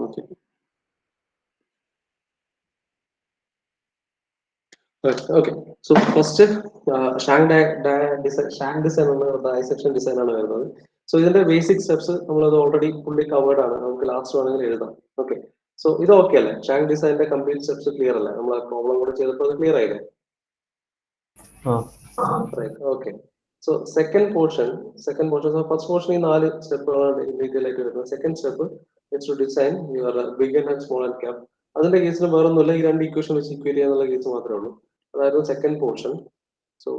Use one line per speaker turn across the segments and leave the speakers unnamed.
Okay. Right. Okay. So first, shank design on the dissection design on the. So in the basic steps, we already fully covered on the last one. Okay. So this okay. Shank design the complete steps clear. We problem clear. Right. Okay. So second portion. So first portion in all step detail. Second step is to design your big and small and cap. അതിന്റെ കേസിൽ വേറെ ഒന്നുമില്ല ഈ രണ്ട് equation വെച്ച് equate ചെയ്യാന്നുള്ള case മാത്രമേ ഉള്ളൂ അതായിരുന്നു സെക്കൻഡ് പോർഷൻ സോ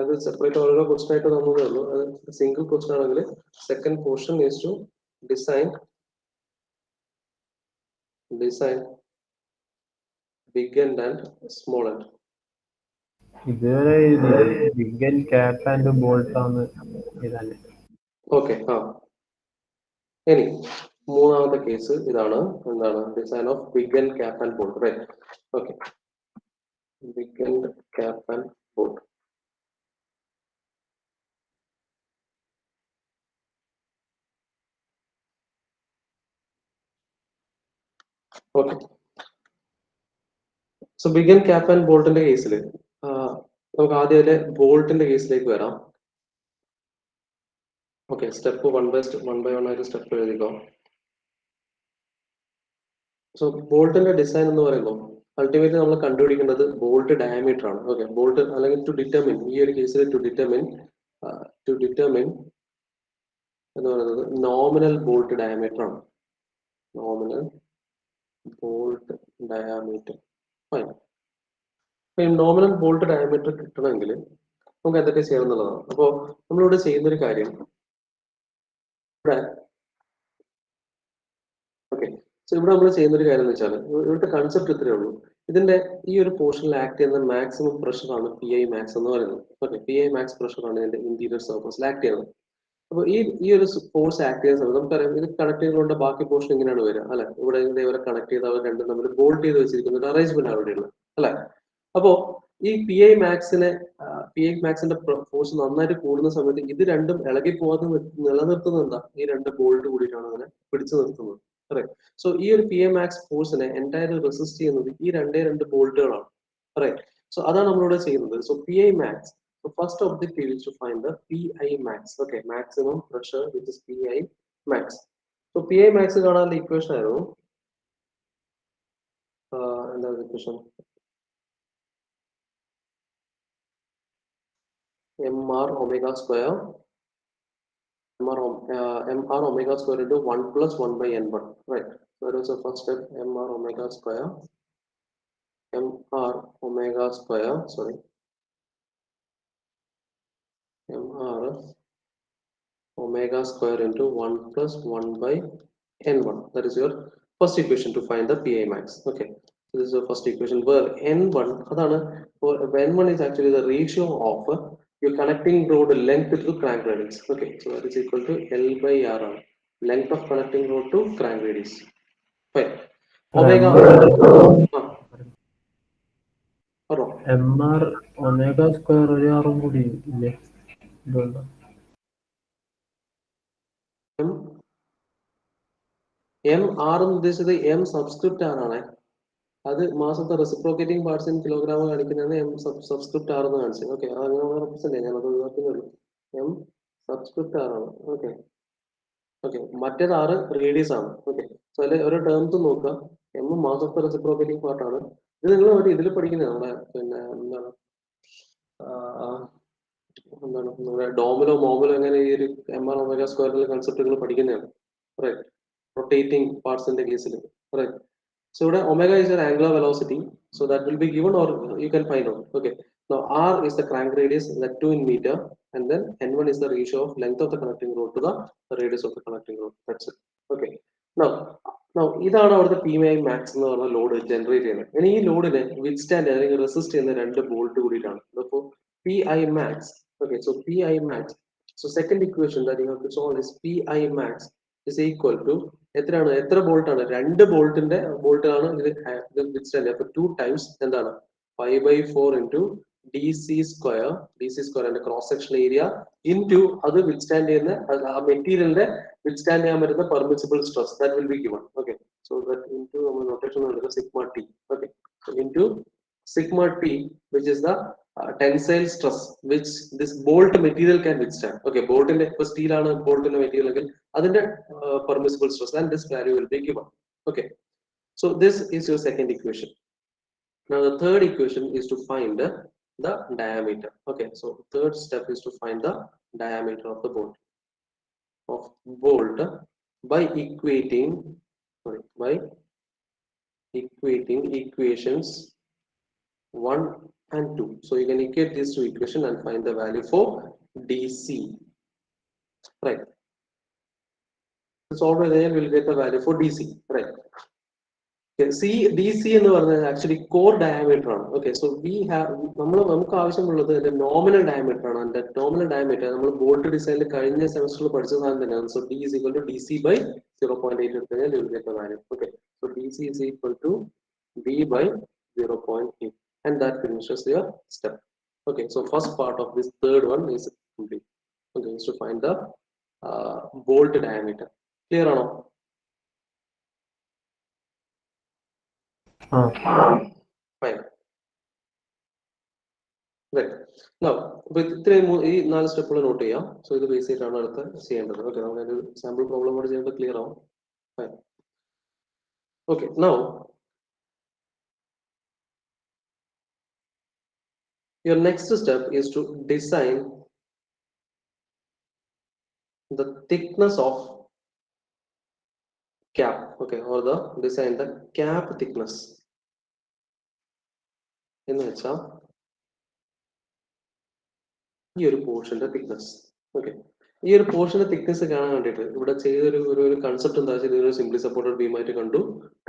അത് സെപ്പറേറ്റ് ഓരോ ക്വസ്റ്റൻ ആയിട്ട് തന്നതേ ഉള്ളൂ അത് സിംഗിൾ ക്വസ്റ്റൻ ആണെങ്കിൽ second portion is to design big and small and
ഇതുവരെ big and cap and bolt ആണ് ഇതല്ലേ
ഓക്കെ ഇനി മൂന്നാമത്തെ കേസ് ഇതാണ് എന്താണ് design of big and cap and bolt right okay big and cap and bolt. Okay. So big and cap and bolt in the case. Bolt in the case like where? Okay, step one by one I step go. So bolt in the design in the ultimately we conducting the bolt diameter. Okay, bolt to determine here case to determine nominal bolt diameter. Nominal bolt diameter. Fine. Nominal bolt diameter കിട്ടണമെങ്കിൽ നമുക്ക് എന്തൊക്കെ ചെയ്യണം എന്നുള്ളതാണ്. അപ്പോൾ നമ്മളിവിടെ ചെയ്യുന്നൊരു കാര്യം okay so ഇവിടെ നമ്മൾ ചെയ്യുന്നൊരു കാര്യം എന്ന് വെച്ചാൽ ഇവിടുത്തെ കൺസെപ്റ്റ് ഇത്രയേ ഉള്ളൂ. ഇതിന്റെ ഈ ഒരു പോർഷനിൽ ആക്ട് ചെയ്യുന്ന മാക്സിമം പ്രഷറാണ് PI മാക്സ് എന്ന് പറയുന്നത്. ഓക്കെ PI മാക്സ് പ്രഷറാണ് ഇതിന്റെ ഇന്റീരിയർ സർഫസിൽ ആക്ട് ചെയ്യുന്നത്. അപ്പോൾ ഈ ഒരു ഫോഴ്സ് ആക്ട് ചെയ്യുന്ന സമയത്ത് നമുക്കറിയാം ഇത് കണക്ട് ചെയ്തുകൊണ്ട് ബാക്കി പോർഷൻ ഇങ്ങനെയാണ് വരിക അല്ലെ. ഇവിടെ ഇതേപോലെ കണക്ട് ചെയ്ത് അവർ രണ്ടും തമ്മിൽ ബോൾട്ട് ചെയ്ത് വെച്ചിരിക്കുന്ന ഒരു അറേഞ്ച്മെന്റ് അവിടെയുള്ള അല്ലെ. അപ്പോ ഈ PI മാക്സിന്റെ ഫോഴ്സ് നന്നായിട്ട് കൂടുന്ന സമയത്ത് ഇത് രണ്ടും ഇളകി പോകാതെ നിലനിർത്തുന്നത് എന്താ ഈ രണ്ട് ബോൾട്ട് കൂടിയിട്ടാണ് അതിനെ പിടിച്ചു നിർത്തുന്നത്. അതെ സോ ഈ ഒരു PI മാക്സ് ഫോഴ്സിനെ എൻറ്റയർ റെസിസ്റ്റ് ചെയ്യുന്നത് ഈ രണ്ട് ബോൾട്ടുകളാണ്. റൈറ്റ് സോ അതാണ് നമ്മളിവിടെ ചെയ്യുന്നത്. So PI max so first objective is to find the PI max. Okay, maximum pressure which is PI max. So PI max കാണാനുള്ള equation ആയിരുന്നു എന്താണ് equation mr omega square mr omega square into 1 plus 1 by n1, right? So that is the first step. mr omega square mr omega square into 1 plus 1 by n1. That is your first equation to find the PI max. Okay, so this is the first equation where n1 n1 is actually the ratio of your connecting rod length to crank radius. Okay, so that is equal to L by R, length of connecting rod to crank radius. Fine. Omega
mr omega square ഒരു ആറും കൂടി ഇല്ലേ
R എന്ന് ഉദ്ദേശിച്ചത് M subscript R ആണ്. അത് മാസത്തെ reciprocating parts in kilogram കാണിക്കുന്നതാണ് M സബ്സ്ക്രിപ്റ്റ് R എന്ന് കാണിച്ചത്. ഓക്കെ അങ്ങനെ റെപ്രസെന്റ് ചെയ്യാം, ഞാനത് ഒഴിവാക്കുന്നുള്ളൂ. M സബ്സ്ക്രിപ്റ്റ് R ആണ്. ഓക്കെ ഓക്കെ മറ്റേത് R റേഡിയസ് ആണ്. ഓക്കെ സോ അതിൽ ഓരോ ടേംസ് നോക്കുക. M മാസത്തെ റെസിപ്രോക്കേറ്റിംഗ് പാർട്ടാണ്. ഇത് നിങ്ങൾ ഒരു ഇതിൽ പഠിക്കുന്നത് നമ്മുടെ പിന്നെ എന്താണ് നമ്മുടെ ഡോമിനോ മോമിലോ എങ്ങനെ ഈ ഒരു MR omega സ്ക്വയറിലെ കൺസെപ്റ്റുകൾ പഠിക്കുന്നതാണ്. Right rotating parts in the case. Right. So omega is your angular velocity, so that will be given or you can find out. Okay. Now R is the crank radius, that 2 in meter, and then N1 is the ratio of length of the connecting rod to the radius of the connecting rod. That's it. Okay. ഇതാണ് അവിടുത്തെ PI max എന്ന് പറഞ്ഞ load generate ചെയ്യുന്നത്. ഇനി ഈ ലോഡിനെ withstand അല്ലെങ്കിൽ resist ചെയ്യുന്ന രണ്ട് ബോൾട്ട് കൂടിയിട്ടാണ്. അപ്പോൾ PI max. Okay. So PI max. So second equation that you have to solve is PI max is equal to എത്ര ബോൾട്ട് ആണ്? രണ്ട് ബോൾട്ടാണ് ഇത് വിത്ത്സ്റ്റാൻഡ്. അപ്പൊ 2 ടൈംസ് എന്താണ് 5/4 into DC square and cross section area into അത് withstand ചെയ്യുന്ന ആ മെറ്റീരിയലിന്റെ വിത്ത്സ്റ്റാൻഡ് ചെയ്യാൻ പറ്റുന്ന permissible stress that will be given. Okay, so So that into our notation under sigma t. Okay, so into sigma t, which is the tensile stress which this bolt material can withstand. Okay, bolt in the steel and bolt in the material again, other permissible stress, and this value will be given. Okay, so this is your second equation. Now the third equation is to find the diameter. Okay, so third step is to find the diameter of the bolt by equating equations 1 and 2. So you can equate these two equations and find the value for DC. Right. Solve it there, we'll get the value for DC. Right. Okay, DC എന്ന് പറഞ്ഞാൽ actually core diameter ആണ്. Okay, so നമുക്ക് ആവശ്യമുള്ളത് the nominal diameter ആണ്. And that nominal diameter നമ്മൾ bolt design കഴിഞ്ഞ സെമസ്റ്ററിൽ പഠിച്ച സാധനം തന്നെയാണ്. So D is equal to DC by 0.8 എടുത്തു കഴിഞ്ഞാൽ you will get the value. Okay, so DC is equal to D by 0.8, and that finishes your step. Okay, so first part of this third one is complete. Okay, is to find the bolt diameter. Clear or not? Fine. Right. Now, with ഈ 4 സ്റ്റെപ്പുകൾ not ചെയ്യാം. So ഇത് base ചെയ്തിട്ടാണ് അടുത്ത് ചെയ്യേണ്ടത്. Okay, നമുക്ക് sample problem കൂടെ ചെയ്യുമ്പോൾ ക്ലിയർ ആവും. Fine. Okay, now your next step is to design the thickness of cap. Okay, or the design the cap thickness. എന്ന് വെച്ചാൽ ഈ ഒരു പോർഷന്റെ തിക്നെസ്. ഓക്കെ, ഈ ഒരു പോർഷന്റെ തിക്നെസ് കാണാൻ വേണ്ടിയിട്ട് ഇവിടെ ചെയ്തൊരു ഒരു കൺസെപ്റ്റ് എന്താ വെച്ചാൽ ഇതൊരു സിംപ്ലി സപ്പോർട്ടഡ് ബീം ആയിട്ട് കണ്ടു.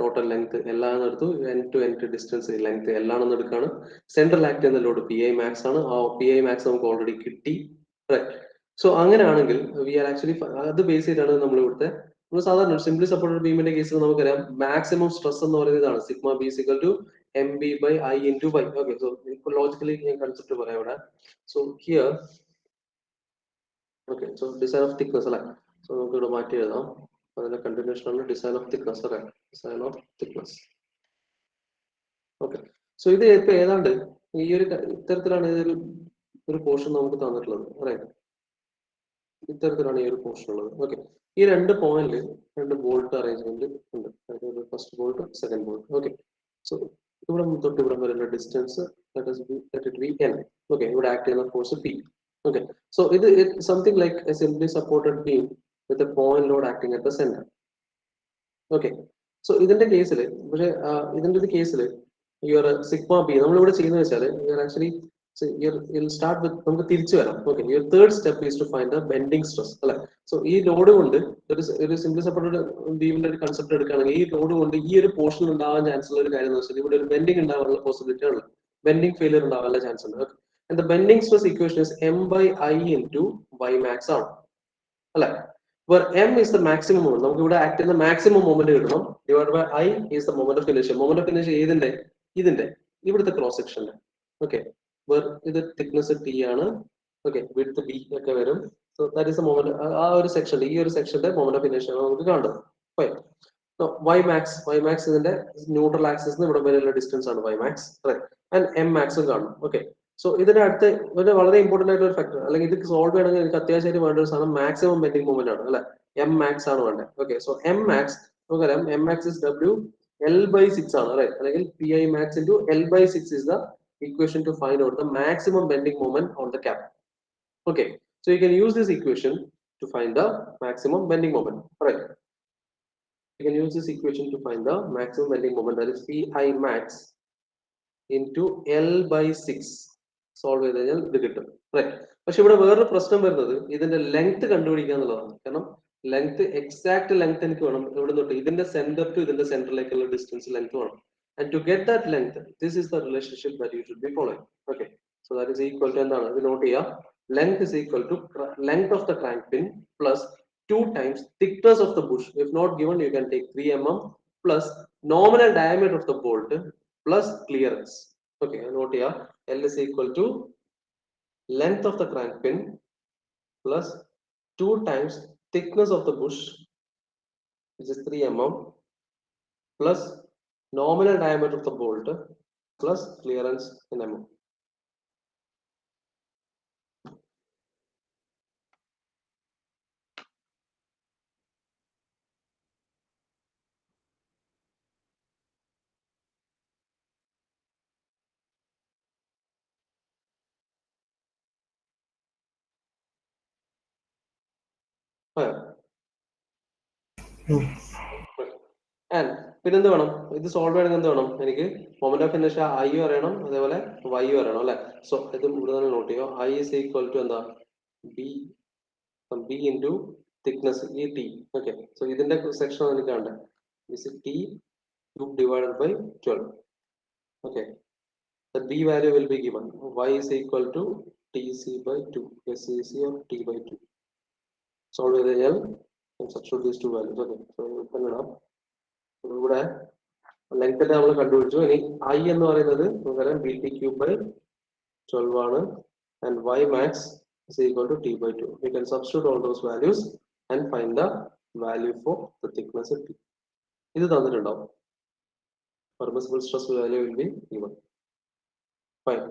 ടോട്ടൽ ലെങ്ത് എല്ലാം എടുത്തു, end to end distance length എല്ലാം എടുക്കാണ്. സെൻട്രൽ ആക്ട് ചെയ്യുന്ന ലോഡ് PI max ആണ്. ആ PI max നമുക്ക് ഓൾറെഡി കിട്ടി. സോ അങ്ങനെയാണെങ്കിൽ വി ആർ ആക്ച്വലി അത് ബേസ് ചെയ്താണ് നമ്മൾ ഇവിടുത്തെ സാധാരണ സിംപ്ലി സപ്പോർട്ടഡ് ബീമിന്റെ കേസിൽ നമുക്കറിയാം മാക്സിമം സ്ട്രെസ് എന്ന് പറയുന്നതാണ് sigma b equal to MB by I into Y. Okay, so logically ഞാൻ കൺസെപ്റ്റ് പറയാം ഇവിടെ. So here, okay, so design of thickness അല്ലേ. So നമുക്ക് ഇവിടെ മാറ്റി എഴുതാം. അതിന്റെ കണ്ടിന്യൂഷൻ ആണ് design of thickness അല്ലേ. Design of thickness. Okay, so ഇത് ഇപ്പൊ ഏതാണ്ട് ഈ ഒരു ഇത്തരത്തിലാണ് ഒരു പോർഷൻ നമുക്ക് തന്നിട്ടുള്ളത്. റൈറ്റ്, ഇത്തരത്തിലാണ് ഈ ഒരു പോർഷൻ ഉള്ളത്. ഓക്കെ, ഈ രണ്ട് പോയിന്റിൽ രണ്ട് ബോൾട്ട് അറേഞ്ച്മെന്റ് ഉണ്ട്. First bolt, second bolt. Okay, so ഇവിടെ തൊട്ട് ഇവിടെ വരുന്ന distance let it be N. Okay, ഇവിടെ ആക്ട് ചെയ്യുന്ന ഫോഴ്സ് P. Okay, so ഇത് something like A simply supported beam with a point load acting at the centre. Okay, so ഇതിന്റെ കേസിൽ പക്ഷേ ഇതിന്റെ ഒരു കേസിൽ ഈ ഒരു സിഗ്മ ബി നമ്മളിവിടെ ചെയ്യുന്നത് വെച്ചാൽ ആക്ച്വലി സ്റ്റാർട്ട് വിത്ത് നമുക്ക് തിരിച്ചു വരാം. Okay, your third step is to find the bending stress അല്ലെ. സോ ഈ ലോഡ് കൊണ്ട് ഒരു സിംപ്ലി സപ്പോർട്ടഡ് ബീമിന്റെ ഒരു കൺസെപ്റ്റ് എടുക്കുകയാണെങ്കിൽ ഈ ലോഡ് കൊണ്ട് ഈ ഒരു പോർഷനിൽ ഉണ്ടാവാൻ ചാൻസ് ഉള്ള ഒരു കാര്യം എന്ന് വെച്ചാൽ ഇവിടെ ഒരു ബെൻഡിങ് ഉണ്ടാവാനുള്ള പോസിബിലിറ്റി ആണ്. ബെൻഡിങ് ഫെയിലിയർ ഉണ്ടാവാനുള്ള ചാൻസ് ഉണ്ട്. And the bending stress equation is M by I into Y max ആണ് അല്ലെ. where M is the maximum moment, നമുക്ക് ഇവിടെ ആക്ട് ചെയ്യുന്ന മാക്സിമം മൊമെന്റ് കിട്ടണം, divide by I is the moment of inertia. moment of inertia ഇതിന്റെ ഇവിടുത്തെ cross സെക്ഷന്റെ. Okay, ഇത് തിക്നെസ് T ആണ്. ഓക്കെ, വിഡ്ത് B ഒക്കെ വരും. So that is the moment. ആ ഒരു സെക്ഷന്റെ ഈ ഒരു സെക്ഷന്റെ മൊമെന്റ് ഓഫ് ഇനേർഷ്യ നമുക്ക് കാണുന്നത്. Y max ഇതിന്റെ ന്യൂട്രൽ ആക്സിസ് ഇവിടെ വരെയുള്ള ഡിസ്റ്റൻസ് ആണ് Y max. And M max കാണും. ഓക്കെ, സോ ഇതിന്റെ അടുത്ത് വളരെ ഇമ്പോർട്ടന്റ് ആയിട്ടുള്ള ഒരു ഫാക്ടർ, അല്ലെങ്കിൽ ഇത് സോൾവ് ചെയ്യണമെങ്കിൽ എനിക്ക് അത്യാവശ്യമായിട്ട് വേണ്ട ഒരു സാധനം മാക്സിമം ബെൻഡിങ് മൊമെന്റ് ആണ് അല്ലെ. M max ആണ് വേണ്ടത്. ഓക്കെ, സോ M max നമുക്കറിയാം M max is W L by 6 ആണ് റൈറ്റ്, അല്ലെങ്കിൽ PI max into L by 6 is the equation to find out the maximum bending moment on the cap. Okay, so you can use this equation to find the maximum bending moment. Right, you can use this equation to find the maximum bending moment, that is PI max into L by 6. Solve ചെയ്ത് കഴിഞ്ഞാൽ ഇത് കിട്ടും. Right, പക്ഷെ ഇവിടെ വേറൊരു പ്രശ്നം വരുന്നത് ഇതിന്റെ ലെങ്ത് കണ്ടുപിടിക്കുക എന്നുള്ളതാണ്. കാരണം ലെങ്ത് എക്സാക്ട് ലെങ്ത് എനിക്ക് വേണം. ഇവിടെ തൊട്ട് ഇതിന്റെ സെന്റർ ടു ഇതിന്റെ സെന്ററിലേക്കുള്ള ഡിസ്റ്റൻസ് ലെങ്ത് വേണം. And to get that length, this is the relationship that you should be following. Okay, so that is equal to എന്താണ് ഇത് നോട്ട് ചെയ്യാം. Length is equal to length of the crank pin plus 2 times thickness of the bush. If not given, you can take 3 mm plus nominal diameter of the bolt plus clearance. Okay, note here L is equal to length of the crank pin plus 2 times thickness of the bush, which is 3 mm, plus nominal diameter of the bolt plus clearance in mm. And പിന്നെ എന്ത് വേണം, ഇത് solve ചെയ്യണമെങ്കിൽ എന്ത് വേണം, എനിക്ക് moment of inertia I അറിയണം, അതേപോലെ വൈ അറിയണം അല്ലെ. സോ ഇത് ഇവിടെ തന്നെ നോട്ട് ചെയ്യോ, ഐ ഇസ് ഈക്വൽ ടു എന്താ, ബി ഇൻറ്റു തിക്നെസ് ഈ ടി. ഓക്കെ, സോ ഇതിന്റെ സെക്ഷൻ എനിക്ക് വേണ്ടേ, is t cube divided by 12. Okay, the b value will be given, y is equal to tc by 2, scc or t by 2. Solve with the L and substitute these two values. Okay, so ഇടാം. ഇവിടെ length നമ്മൾ കണ്ടുപിടിച്ചു. ഇനി I എന്ന് പറയുന്നത് നമുക്കറിയാം B T cube by 12 ആണ്, and y max is equal to t by 2. We can substitute all those values and find the value for the thickness of t. ഇത് തന്നിട്ടുണ്ടാവും. Permissible stress value will be given. Fine.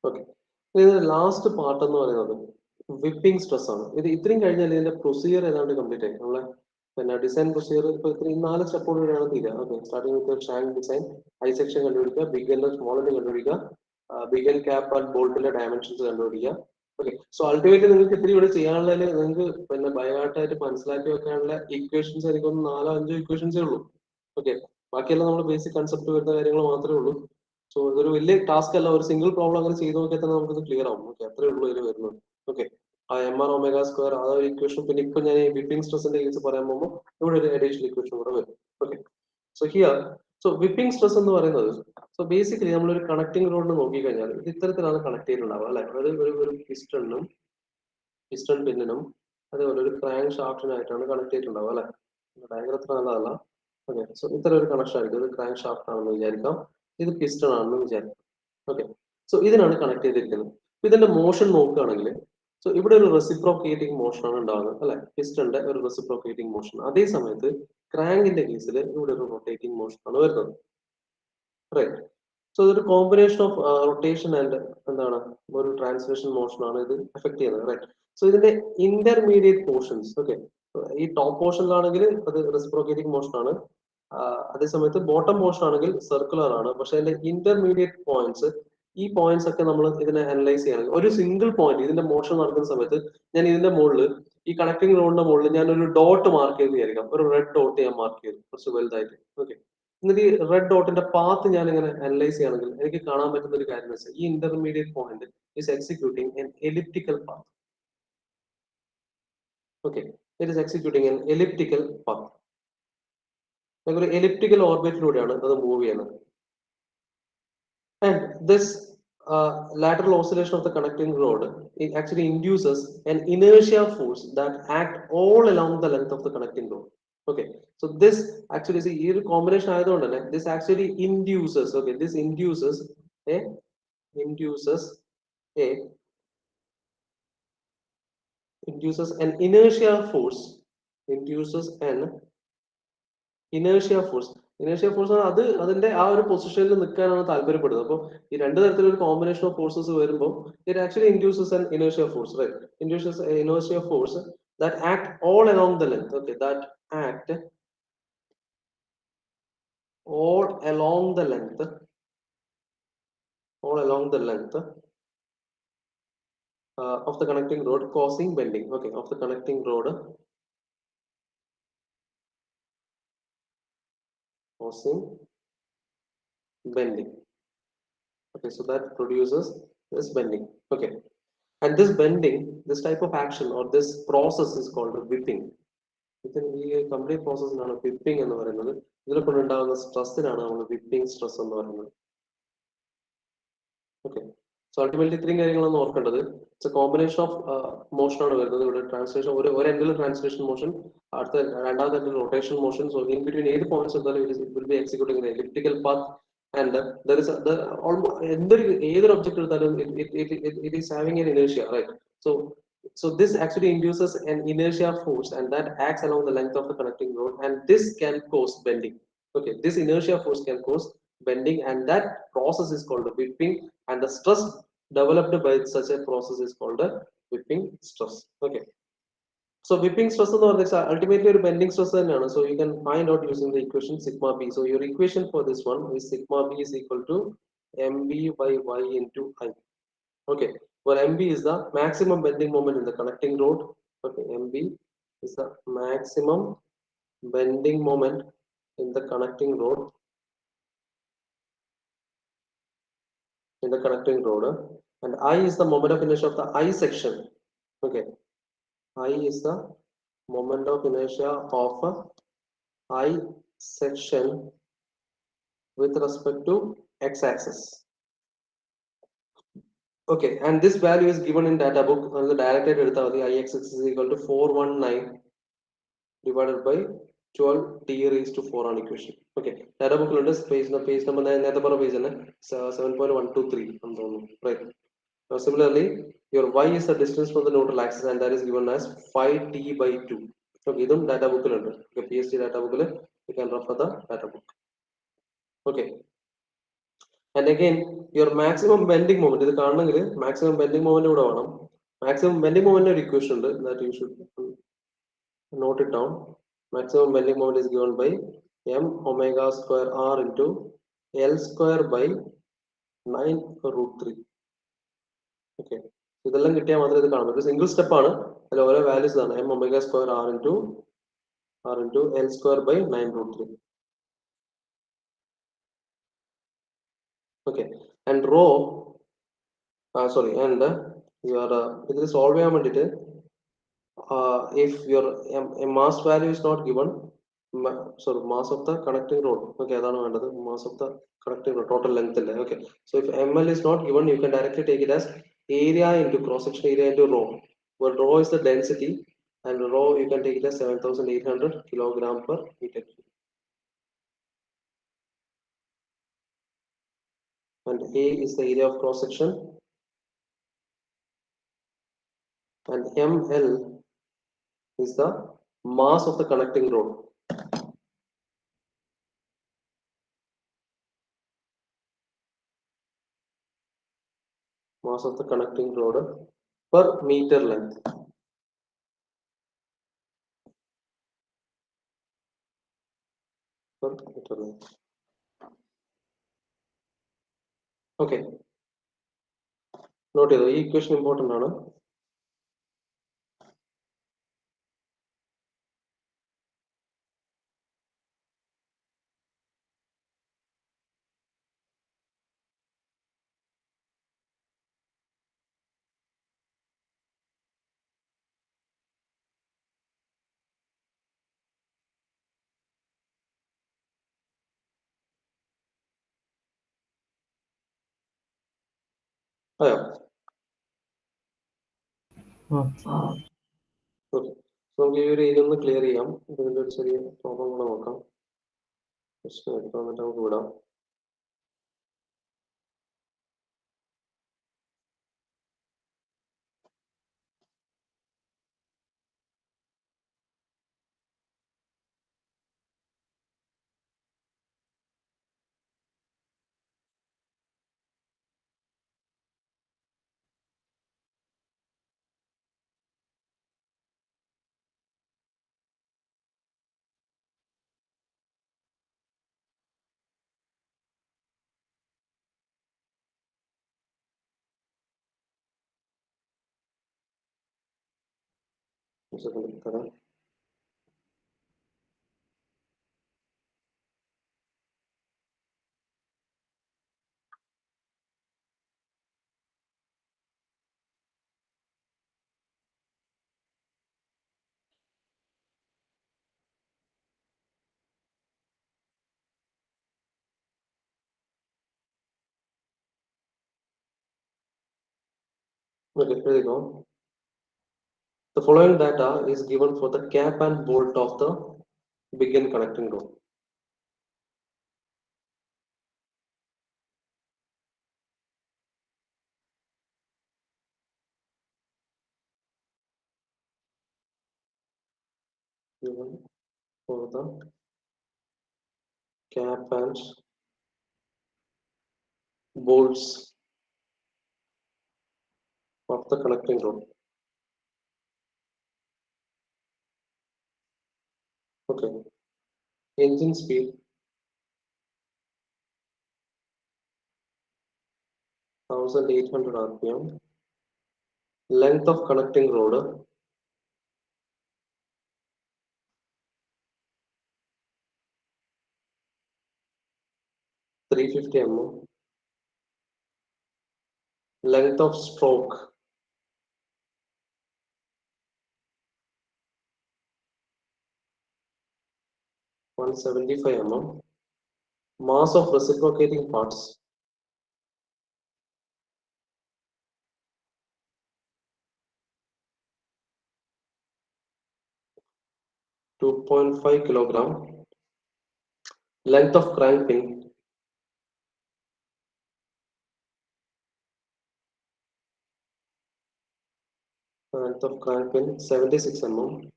Okay. ഇത് last part എന്ന് പറയുന്നത് whipping stress ആണ്. ഇത് ഇത്രയും കഴിഞ്ഞാൽ ഇതിന്റെ procedure ഏതാണ്ട് കംപ്ലീറ്റ് ആയി. നമ്മളെ പിന്നെ ഡിസൈൻ പ്രൊസീജിയർ ഇപ്പൊ ഇത്രയും 4 സ്റ്റെപ്പോടുകൂടിയാണ് തീരുക. Okay, starting with shank design, I section കണ്ടുപിടിക്കുക, ബിഗ് എൻഡ് സ്മോൾ എൻഡ് കണ്ടുപിടിക്കുക, ബിഗ് എൻഡ് ക്യാപ്പ് ആൻഡ് ബോൾട്ടിന്റെ ഡയമെൻഷൻസ് കണ്ടുപിടിക്കുക. ഓക്കെ, സോ അൾട്ടിമേറ്റ്ലി നിങ്ങൾക്ക് ഇത്തിരി ഇവിടെ ചെയ്യാനുള്ളതിൽ നിങ്ങൾക്ക് പിന്നെ ബയോട്ടായിട്ട് മനസ്സിലാക്കി വെക്കാനുള്ള ഇക്വേഷൻസ് എനിക്കൊന്ന് 4-5 ഇക്വേഷൻസേ ഉള്ളൂ. ഓക്കെ, ബാക്കിയെല്ലാം നമ്മൾ ബേസിക് കൺസെപ്റ്റ് വരുന്ന കാര്യങ്ങൾ മാത്രമേ ഉള്ളൂ. സോ ഇതൊരു വലിയ ടാസ്ക് അല്ല, ഒരു സിംഗിൾ പ്രോബ്ലം അങ്ങനെ ചെയ്ത് നോക്കിയാൽ തന്നെ നമുക്കിത് ക്ലിയർ ആവും. ഓക്കെ, അത്രേ ഉള്ളൂ ഇതിൽ വരുന്നത്. ഓക്കെ, ആ എം ആർ ഒമേഗ സ്ക്വയർ ആ ഒരു ഇക്വേഷൻ, പിന്നെ ഇപ്പൊ ഞാൻ ഈ വിപ്പിംഗ് സ്ട്രെസിന്റെ കേസ് പറയാൻ പോകുമ്പോൾ ഇവിടെ ഒരു അഡീഷണൽ ഇക്വേഷൻ കൂടെ വരും. Okay, so here so whipping stress എന്ന് പറയുന്നത്, സോ ബേസിക്കലി നമ്മളൊരു കണക്ടിംഗ് റോഡ് നോക്കിക്കഴിഞ്ഞാൽ ഇത് ഇത്തരത്തിലാണ് കണക്ട് ചെയ്തിട്ടുണ്ടാവുക അല്ലെ. അതായത് ഒരു പിസ്റ്റൺ പിന്നിനും അതേപോലെ ഒരു ക്രാങ്ക് ഷാഫ്റ്റിനായിട്ടാണ് കണക്ട് ചെയ്തിട്ടുണ്ടാവുക അല്ലെ. ഡയഗ്രത്തിൽ നല്ലതല്ല. ഓക്കെ, സോ ഇത്തരം ഒരു കണക്ഷൻ ആയിരിക്കും. ഇത് ക്രാങ്ക് ഷാഫ്റ്റ് ആണെന്ന് വിചാരിക്കാം, ഇത് പിസ്റ്റൺ ആണെന്ന് വിചാരിക്കാം. ഓക്കെ, സോ ഇതിനാണ് കണക്ട് ചെയ്തിരിക്കുന്നത്. ഇതിന്റെ മോഷൻ നോക്കുകയാണെങ്കിൽ, സോ ഇവിടെ ഒരു റെസിപ്രോക്കേറ്റിംഗ് മോഷൻ ആണ് ഉണ്ടാകുന്നത് അല്ലെ, പിസ്റ്റന്റെ ഒരു റെസിപ്രോക്കേറ്റിംഗ് മോഷൻ. അതേ സമയത്ത് ക്രാങ്കിന്റെ കേസിൽ ഇവിടെ ഒരു റൊട്ടേറ്റിംഗ് മോഷൻ ആണ് വരുന്നത്. റൈറ്റ്, സോ ഇതൊരു കോമ്പിനേഷൻ ഓഫ് റൊട്ടേഷൻ ആൻഡ് എന്താണ് ഒരു ട്രാൻസ്ലേഷൻ മോഷൻ ആണ് ഇത് എഫക്ട് ചെയ്യുന്നത്. റൈറ്റ്, സോ ഇതിന്റെ ഇന്റർമീഡിയറ്റ് പോർഷൻസ്, ഓക്കെ, ഈ ടോപ്പ് പോർഷനിലാണെങ്കിൽ അത് റെസിപ്രോക്കേറ്റിംഗ് മോഷൻ ആണ്, അതേസമയത്ത് ബോട്ടം പോർഷൻ ആണെങ്കിൽ സർക്കുലർ ആണ്. പക്ഷെ അതിന്റെ ഇന്റർമീഡിയറ്റ് പോയിന്റ്സ്, ഈ പോയിന്റ്സ് ഒക്കെ നമ്മൾ ഇതിനെ അനലൈസ് ചെയ്യണമെങ്കിൽ ഒരു സിംഗിൾ പോയിന്റ് ഇതിന്റെ മോഷൻ നടക്കുന്ന സമയത്ത് ഞാൻ ഇതിന്റെ മുകളിൽ ഈ കണക്ടിംഗ് റോഡിന്റെ മുകളിൽ ഞാൻ ഒരു ഡോട്ട് മാർക്ക് ചെയ്ത് വിചാരിക്കാം, ഒരു റെഡ് ഡോട്ട് ഞാൻ മാർക്ക് ചെയ്തു കുറച്ച് വലുതായിട്ട്. ഓക്കെ, എന്നിട്ട് ഈ റെഡ് ഡോട്ടിന്റെ പാത്ത് ഞാൻ ഇങ്ങനെ അനലൈസ് ചെയ്യുകയാണെങ്കിൽ എനിക്ക് കാണാൻ പറ്റുന്ന ഒരു കാര്യം എന്ന് വെച്ചാൽ ഈ intermediate point is executing N elliptical path. Okay, it is executing N elliptical path. ഒരു എലിപ്റ്റിക്കൽ ഓർബിറ്റിലൂടെയാണ് അത് മൂവ് ചെയ്യുന്നത്. And this lateral oscillation of the connecting rod, it actually induces an inertia force that act all along the length of the connecting rod. Okay, so this actually see here combination ayadonde, this actually induces, okay, this induces an inertia force, ഇനേഷ്യ force ആണ്. അത് അതിന്റെ ആ ഒരു പൊസിഷനിൽ നിൽക്കാനാണ് താല്പര്യപ്പെടുന്നത്. അപ്പോൾ ഈ രണ്ട് തരത്തിലൊരു കോമ്പിനേഷൻ ഓഫ് ഫോഴ്സസ് വരുമ്പോൾ it actually induces an ഇനേഷ്യ force, right, induces ഇനേഷ്യ force that act all along the length. Okay, that act all along the length of the connecting rod, causing bending. Okay, of the connecting rod causing bending. Okay, so that produces this bending. Okay, and this bending, this type of action or this process is called whipping. ഈ complete പ്രോസസ്സിനാണ് whipping എന്ന് പറയുന്നത്. ഇതിനെ കൊണ്ടുണ്ടാകുന്ന സ്ട്രെസ്സിനാണ് നമ്മൾ whipping stress എന്ന് പറയുന്നത്. Okay, So ultimately ഇത്രയും കാര്യങ്ങളാണ് ഓർക്കേണ്ടത്. It's a combination of motion ആണ് വരുന്നത്. ഇവിടെ ട്രാൻസ്ലേഷൻ ഒരു എൻഡിൽ ട്രാൻസ്ലേഷൻ മോഷൻ, അടുത്ത രണ്ടാമത്തെ എൻഡിൽ rotation motion. So in between ഏത് പോയിന്റ്സ് എടുത്താലും it will be executing in elliptical path. And there is ഏതൊരു ഒബ്ജക്ട് എടുത്താലും it is having an inertia, right? So this actually induces an inertia force, and that acts along the length of the connecting rod, and this can cause bending. Okay, this inertia force can cause bending, and that process is called a whipping, and the stress developed by such a process is called a whipping stress. Okay, so whipping stress എന്ന് പറഞ്ഞാൽ ultimately ഒരു bending stress തന്നെയാണ്. So you can find out using the equation sigma b. So your equation for this one is sigma b is equal to mb by y into I. Okay, where mb is the maximum bending moment in the connecting rod. Okay, mb is the maximum bending moment in the connecting rod, and I is the moment of inertia of the I section. Okay, I is the moment of inertia of I section with respect to x-axis. Okay, and this value is given in data book. The directed the ix is equal to 419 divided by 12 t raised to 4 on equation. Okay, data book page number 7.123 right. Now similarly, your y is the distance from the neutral axis, and that is given as 5t by 2. Okay, this data book okay, PST data book you can refer the data book. Okay, and again your maximum bending moment is maximum bending moment maximum bending moment equation that you should note it down. Maximum bending moment is given by m omega square r into L square by 9 root 3. Okay, ഇതെല്ലാം കിട്ടിയാൽ മാത്രമേ ഇത് കാണാൻ പറ്റൂ. Single step ആണ്, അതിൽ ഓരോ values ആണ്. m omega square r into L square by 9 root 3. Okay, and rho sorry, and your ഇതിൽ സോൾവ് ചെയ്യാൻ വേണ്ടിയിട്ട് if your mass value is not given, sorry, mass of the connecting rod, okay, അതാണ് വേണ്ടത്, mass of the connecting rod, total length അല്ലേ. Okay, so if ml is not given, you can directly take it as area into cross section area into rho, where rho is the density, and rho you can take it as 7800 kilogram per meter cube. And A is the area of cross section, and ml is the mass of the connecting rod. Mass of the connecting rod per meter length. Per meter length. Okay. Note the equation important ആണ്. അതെയോ? Okay. So നമുക്ക് ഈ ഒരു area ഒന്ന് clear ചെയ്യാം. ഇതിന്റെ ഒരു ചെറിയ പ്രോബ്ലം കൂടെ നോക്കാം. പ്രശ്നം എടുക്കാം, എന്നിട്ട് നമുക്ക് വിടാം. ഒരു second തരാം. Okay, here you go. The following data is given for the cap and bolt of the big end connecting rod. Given for the cap and bolts of the connecting rod. Okay. Engine speed 1800 RPM. Length of connecting rod 350 mm. Length of stroke 175 mm. Mass of reciprocating parts 2.5 kilogram. Length of crank pin 76 mm.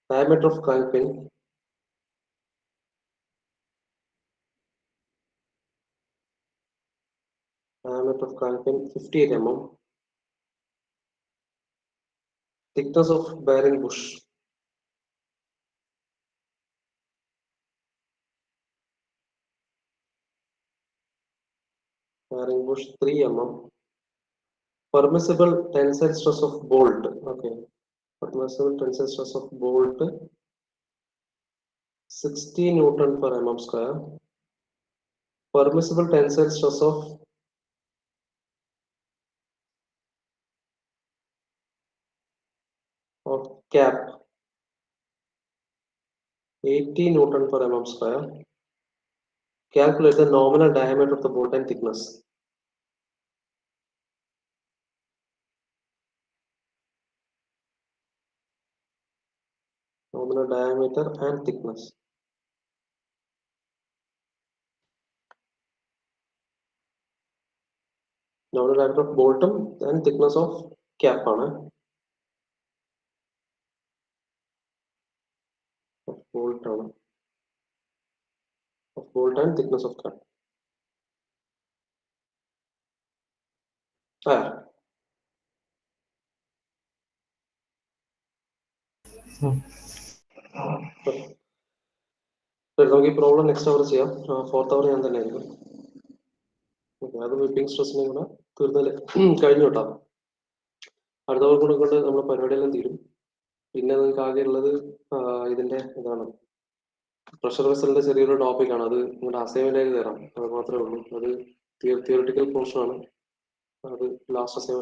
Diameter of crank pin 58 mm. Thickness of bearing bush 3 mm. Permissible tensile stress of bolt. Okay. Permissible tensile stress of bolt 60 Newton per mm square. Permissible tensile stress of cap 80 Newton per mm square. Calculate the nominal diameter of the bolt and thickness. Nominal diameter and thickness. Nominal diameter of bolt and thickness of cap ആണ്. Of bolt and thickness of cap. നമുക്ക് ഈ problem next അവർ ചെയ്യാം. 4th അവർ ഞാൻ തന്നെ ആയിരിക്കും. Okay, അത് whipping സ്ട്രെസ്സിനെ കൂടെ തീർന്നല്ലേ കഴിഞ്ഞു കേട്ടോ. അടുത്ത അവർ കൂടെ കൊണ്ട് നമ്മുടെ പരിപാടിയെല്ലാം തീരും. പിന്നെ നിങ്ങൾക്ക് ആകെ ഉള്ളത് ഇതിന്റെ ഇതാണ്, പ്രഷർ വെസലിന്റെ ചെറിയൊരു ടോപ്പിക്കാണ്. അത് നിങ്ങളുടെ അസൈൻമെന്റ് ആയിട്ട് തരാം, അത് മാത്രമേ ഉള്ളൂ. അത് തിയറിറ്റിക്കൽ പോർഷൻ ആണ്. അത് ലാസ്റ്റ് അസൈൻമെന്റ്